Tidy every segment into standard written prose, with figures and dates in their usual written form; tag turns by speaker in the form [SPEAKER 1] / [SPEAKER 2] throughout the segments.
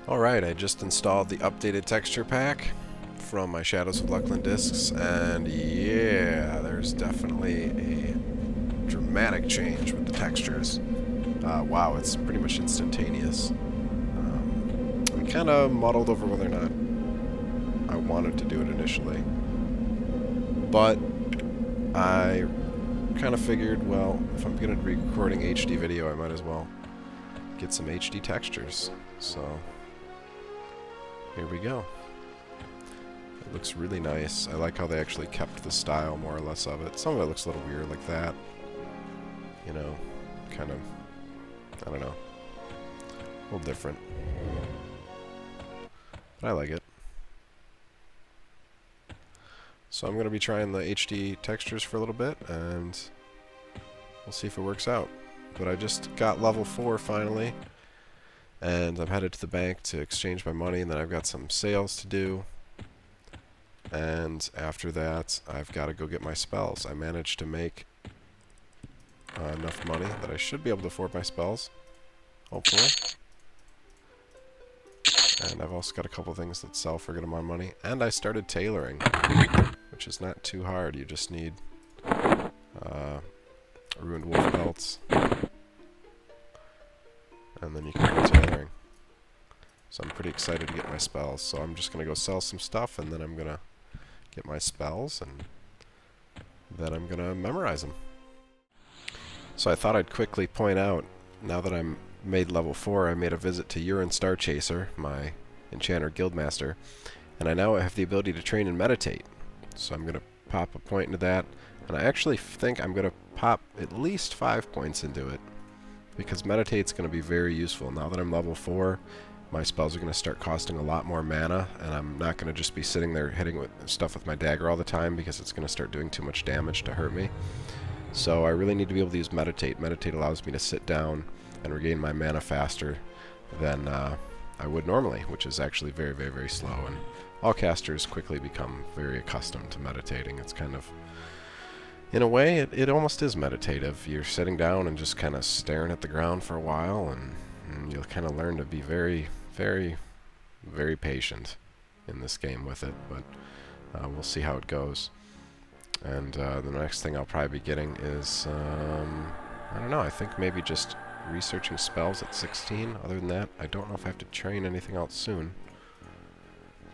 [SPEAKER 1] Alright, I just installed the updated texture pack from my Shadows of Luclin discs, and yeah, there's definitely a dramatic change with the textures. Wow, it's pretty much instantaneous. I'm kind of muddled over whether or not I wanted to do it initially, but I kind of figured, well, if I'm going to be recording HD video, I might as well get some HD textures. So here we go. It looks really nice. I like how they actually kept the style more or less of it. Some of it looks a little weird like that. You know, kind of, I don't know, a little different. But I like it. So I'm going to be trying the HD textures for a little bit, and we'll see if it works out. But I just got level 4 finally, and I'm headed to the bank to exchange my money, and then I've got some sales to do. And after that, I've got to go get my spells. I managed to make enough money that I should be able to afford my spells, hopefully. And I've also got a couple things that sell for a good amount of money. And I started tailoring, which is not too hard. You just need ruined wolf pelts, and then you can go tailoring. So I'm pretty excited to get my spells. So I'm just going to go sell some stuff, and then I'm going to get my spells, and then I'm going to memorize them. So I thought I'd quickly point out, now that I'm made level 4, I made a visit to Urine Starchaser, my enchanter guildmaster, and I now have the ability to train and meditate. So I'm going to pop a point into that, and I actually think I'm going to pop at least 5 points into it, because meditate's going to be very useful. Now that I'm level 4, my spells are going to start costing a lot more mana, and I'm not going to just be sitting there hitting with stuff with my dagger all the time, because it's going to start doing too much damage to hurt me. So I really need to be able to use meditate. Meditate allows me to sit down and regain my mana faster than I would normally, which is actually very, very, very slow. And all casters quickly become very accustomed to meditating. It's kind of, in a way, it almost is meditative. You're sitting down and just kind of staring at the ground for a while, and you'll kind of learn to be very, very, very patient in this game with it. But we'll see how it goes. And the next thing I'll probably be getting is, I don't know, I think maybe just researching spells at 16. Other than that, I don't know if I have to train anything else soon.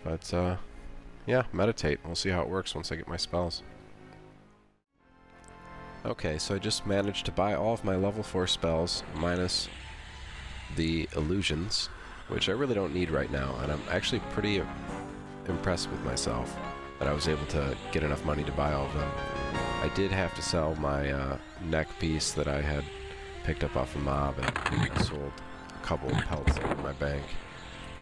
[SPEAKER 1] But, yeah, meditate. We'll see how it works once I get my spells. Okay, so I just managed to buy all of my level 4 spells, minus the illusions, which I really don't need right now, and I'm actually pretty impressed with myself that I was able to get enough money to buy all of them. I did have to sell my neck piece that I had picked up off a mob, and sold a couple of pelts in my bank.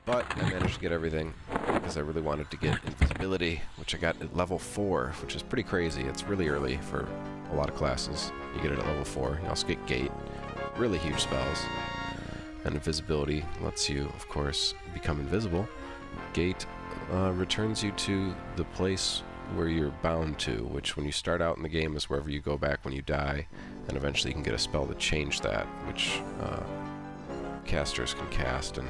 [SPEAKER 1] But I managed to get everything because I really wanted to get invisibility, which I got at level 4, which is pretty crazy. It's really early for a lot of classes. You get it at level 4. You also get gate, really huge spells. And invisibility lets you, of course, become invisible. Gate returns you to the place where you're bound to, which when you start out in the game is wherever you go back when you die, and eventually you can get a spell to change that, which casters can cast, and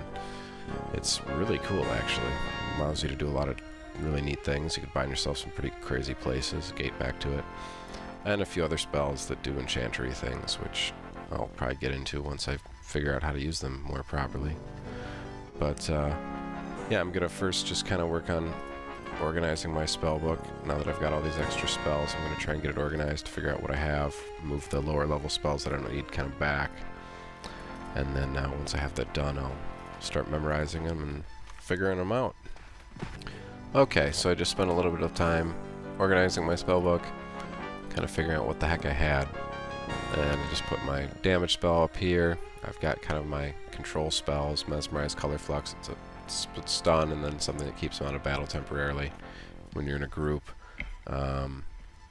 [SPEAKER 1] it's really cool actually. It allows you to do a lot of really neat things. You could bind yourself some pretty crazy places, gate back to it, and a few other spells that do enchantery things, which I'll probably get into once I figure out how to use them more properly. But yeah, I'm gonna first just kind of work on organizing my spell book. Now that I've got all these extra spells, I'm gonna try and get it organized to figure out what I have, move the lower level spells that I don't need kind of back, and then once I have that done, I'll start memorizing them and figuring them out. Okay, so I just spent a little bit of time organizing my spell book, kind of figuring out what the heck I had, and I just put my damage spell up here. I've got kind of my control spells, Mesmerize, Color Flux, it's a stun, and then something that keeps them out of battle temporarily when you're in a group.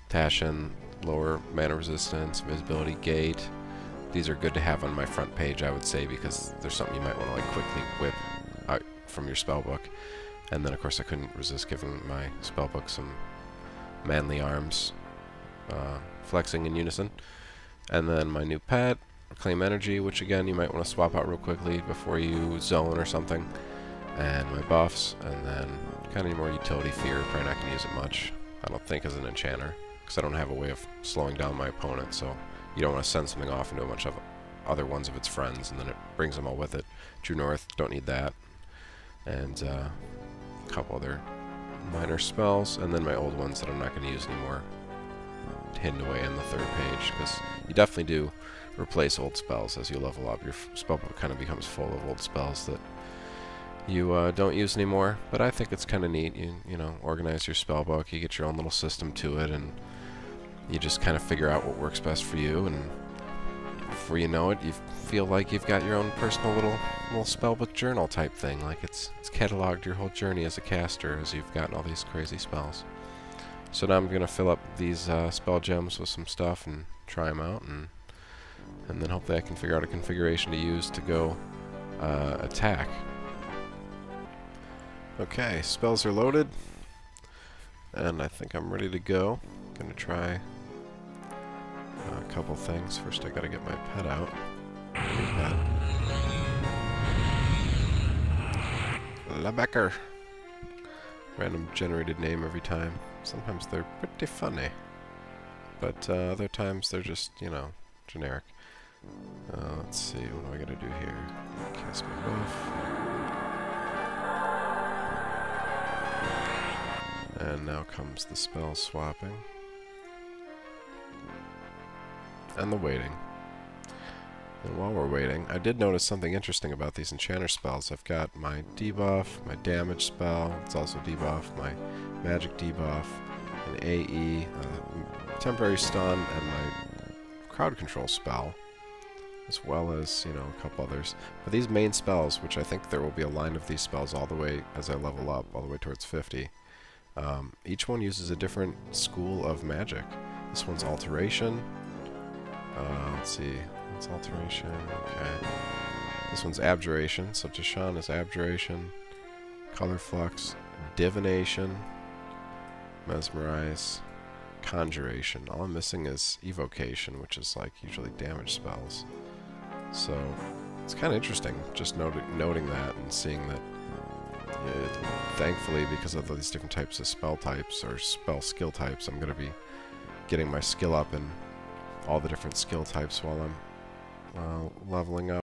[SPEAKER 1] Tashin, lower mana resistance, visibility, gate. These are good to have on my front page, I would say, because there's something you might want to like quickly whip out from your spellbook. And then of course I couldn't resist giving my spellbook some manly arms, flexing in unison. And then my new pet, Reclaim Energy, which again you might want to swap out real quickly before you zone or something. and my buffs, and then kind of more utility fear. Probably not going to use it much, I don't think, as an enchanter, because I don't have a way of slowing down my opponent, so you don't want to send something off into a bunch of other ones of its friends, and then it brings them all with it. True North, don't need that. And a couple other minor spells, and then my old ones that I'm not going to use anymore, hidden away on the third page, because you definitely do replace old spells as you level up. Your spellbook kind of becomes full of old spells that you don't use anymore, but I think it's kind of neat. You know, organize your spellbook, you get your own little system to it, and you just kind of figure out what works best for you, and before you know it, you feel like you've got your own personal little spellbook journal type thing. Like it's cataloged your whole journey as a caster as you've gotten all these crazy spells. So now I'm going to fill up these spell gems with some stuff and try them out, and then hopefully I can figure out a configuration to use to go attack. Okay, spells are loaded, and I think I'm ready to go. I'm going to try a couple things. First I got to get my pet out. New pet. Lebecker. Random generated name every time. Sometimes they're pretty funny, but other times they're just, you know, generic. Let's see, what do I gotta do here? Cast my buff. And now comes the spell swapping. And the waiting. And while we're waiting, I did notice something interesting about these enchanter spells. I've got my debuff, my damage spell, it's also debuff, my magic debuff, an AE, temporary stun, and my crowd control spell, as well as, you know, a couple others. But these main spells, which I think there will be a line of these spells all the way as I level up, all the way towards 50, each one uses a different school of magic. This one's alteration. Let's see. It's alteration. Okay. This one's abjuration. So Tashan is abjuration. Color flux. Divination. Mesmerize. Conjuration. All I'm missing is evocation, which is like usually damage spells. So it's kind of interesting just noting that and seeing that. Thankfully, because of these different types of spell types or spell skill types, I'm going to be getting my skill up in all the different skill types while I'm leveling up.